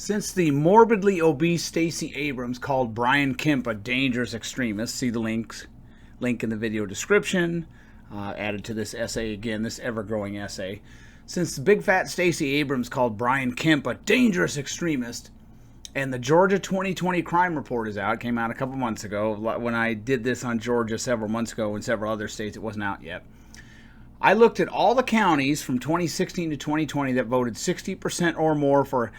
Since the morbidly obese Stacey Abrams called Brian Kemp a dangerous extremist, see the link in the video description, added to this essay again, this ever-growing essay. Since the big fat Stacey Abrams called Brian Kemp a dangerous extremist, and the Georgia 2020 crime report is out, it came out a couple months ago. When I did this on Georgia several months ago in several other states, it wasn't out yet. I looked at all the counties from 2016 to 2020 that voted 60% or more for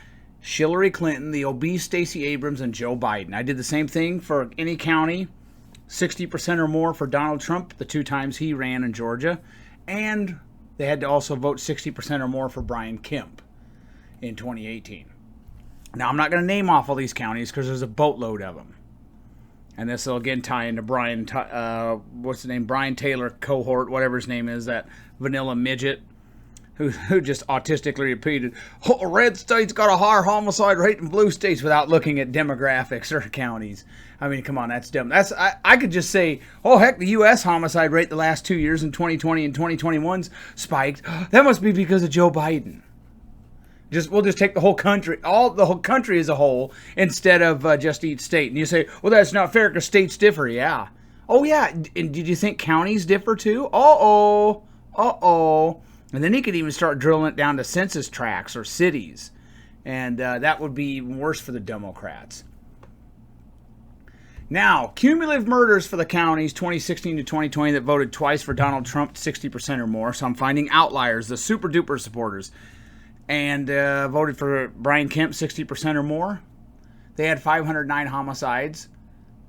Hillary Clinton, the obese Stacey Abrams, and Joe Biden. I did the same thing for any county, 60% or more for Donald Trump, the 2 times he ran in Georgia, and they had to also vote 60% or more for Brian Kemp in 2018. Now, I'm not going to name off all these counties because there's a boatload of them. And this will again tie into Brian, Brian Taylor cohort, whatever his name is, that vanilla midget who just autistically repeated, oh, red states got a higher homicide rate than blue states without looking at demographics or counties. I mean, come on, that's dumb. I could just say, oh, heck, the U.S. homicide rate the last 2 years in 2020 and 2021's spiked. That must be because of Joe Biden. We'll just take the whole country, the whole country as a whole, instead of just each state. And you say, well, that's not fair because states differ. Yeah. Oh, yeah. And did you think counties differ too? Uh-oh. And then he could even start drilling it down to census tracts or cities. And that would be even worse for the Democrats. Now, cumulative murders for the counties 2016 to 2020 that voted twice for Donald Trump, 60% or more. So I'm finding outliers, the super duper supporters. And voted for Brian Kemp, 60% or more. They had 509 homicides.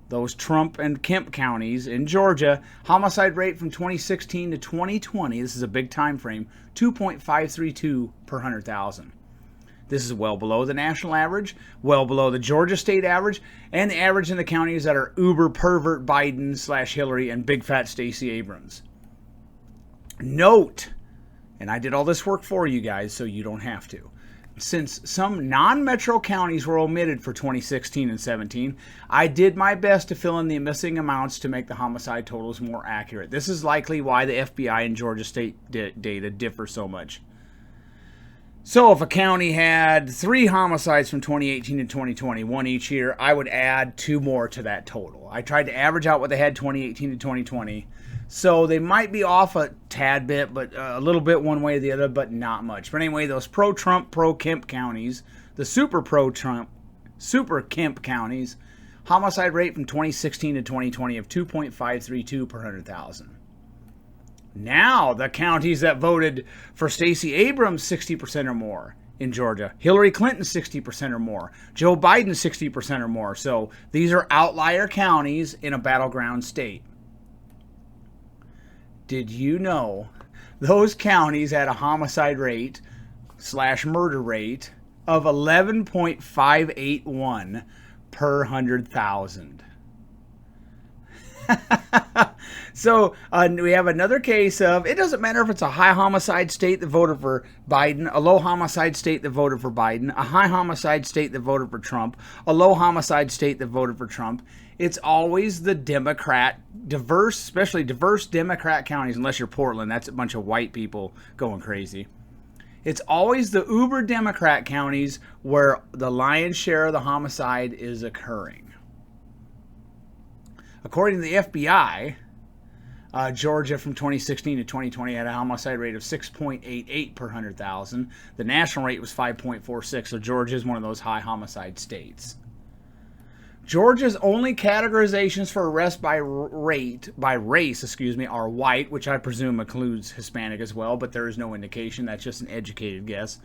Those Trump and Kemp counties in Georgia, homicide rate from 2016 to 2020, this is a big time frame, 2.532 per 100,000. This is well below the national average, well below the Georgia state average, and the average in the counties that are uber-Pervert Biden / Hillary and big fat Stacey Abrams. Note, and I did all this work for you guys so you don't have to. Since some non-metro counties were omitted for 2016 and 17, I did my best to fill in the missing amounts to make the homicide totals more accurate. This is likely why the FBI and Georgia state data differ so much. So if a county had 3 homicides from 2018 to 2020, one each year, I would add 2 more to that total. I tried to average out what they had 2018 to 2020. So they might be off a tad bit, but a little bit one way or the other, but not much. But anyway, those pro-Trump, pro-Kemp counties, the super pro-Trump, super Kemp counties, homicide rate from 2016 to 2020 of 2.532 per 100,000. Now the counties that voted for Stacey Abrams 60% or more in Georgia, Hillary Clinton 60% or more, Joe Biden 60% or more. So these are outlier counties in a battleground state. Did you know those counties had a homicide rate / murder rate of 11.581 per 100,000? So we have another case of, it doesn't matter if it's a high homicide state that voted for Biden, a low homicide state that voted for Biden, a high homicide state that voted for Trump, a low homicide state that voted for Trump. It's always the especially diverse Democrat counties, unless you're Portland, that's a bunch of white people going crazy. It's always the uber Democrat counties where the lion's share of the homicide is occurring. According to the FBI, Georgia from 2016 to 2020 had a homicide rate of 6.88 per 100,000. The national rate was 5.46, so Georgia is one of those high homicide states. Georgia's only categorizations for arrest by race, are white, which I presume includes Hispanic as well, but there is no indication. That's just an educated guess.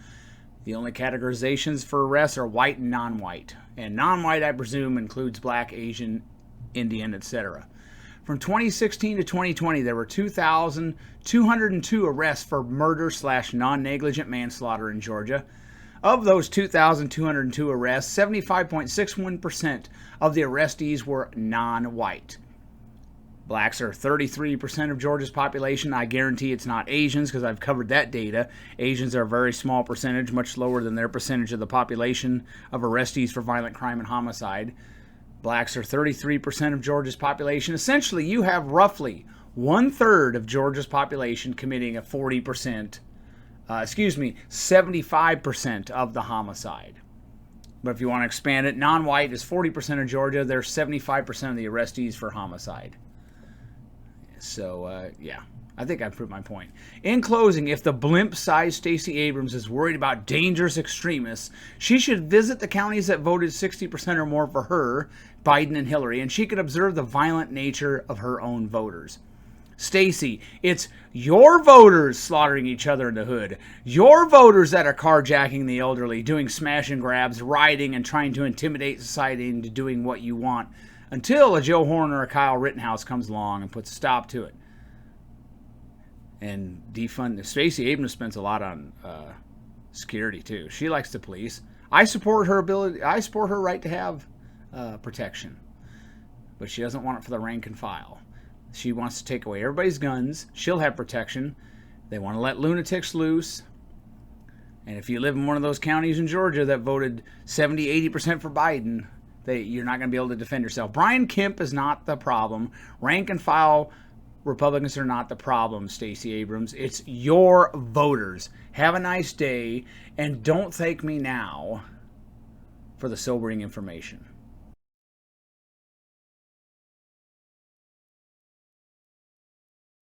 The only categorizations for arrests are white and non-white. And non-white, I presume, includes black, Asian, Indian, etc. From 2016 to 2020, there were 2,202 arrests for murder / non-negligent manslaughter in Georgia. Of those 2,202 arrests, 75.61% of the arrestees were non-white. Blacks are 33% of Georgia's population. I guarantee it's not Asians because I've covered that data. Asians are a very small percentage, much lower than their percentage of the population of arrestees for violent crime and homicide. Blacks are 33% of Georgia's population. Essentially, you have roughly 1/3 of Georgia's population committing a 75% of the homicide. But if you want to expand it, non-white is 40% of Georgia. They're 75% of the arrestees for homicide. So, yeah, I think I've proved my point. In closing, if the blimp-sized Stacey Abrams is worried about dangerous extremists, she should visit the counties that voted 60% or more for her, Biden and Hillary, and she could observe the violent nature of her own voters. Stacey, it's your voters slaughtering each other in the hood. Your voters that are carjacking the elderly, doing smash and grabs, rioting, and trying to intimidate society into doing what you want until a Joe Horn or a Kyle Rittenhouse comes along and puts a stop to it. And defund. Stacey Abrams spends a lot on security too. She likes the police. I support her ability. I support her right to have protection, but she doesn't want it for the rank and file. She wants to take away everybody's guns. She'll have protection. They want to let lunatics loose. And if you live in one of those counties in Georgia that voted 70, 80% for Biden, you're not going to be able to defend yourself. Brian Kemp is not the problem. Rank and file Republicans are not the problem, Stacey Abrams. It's your voters. Have a nice day, and don't thank me now for the sobering information.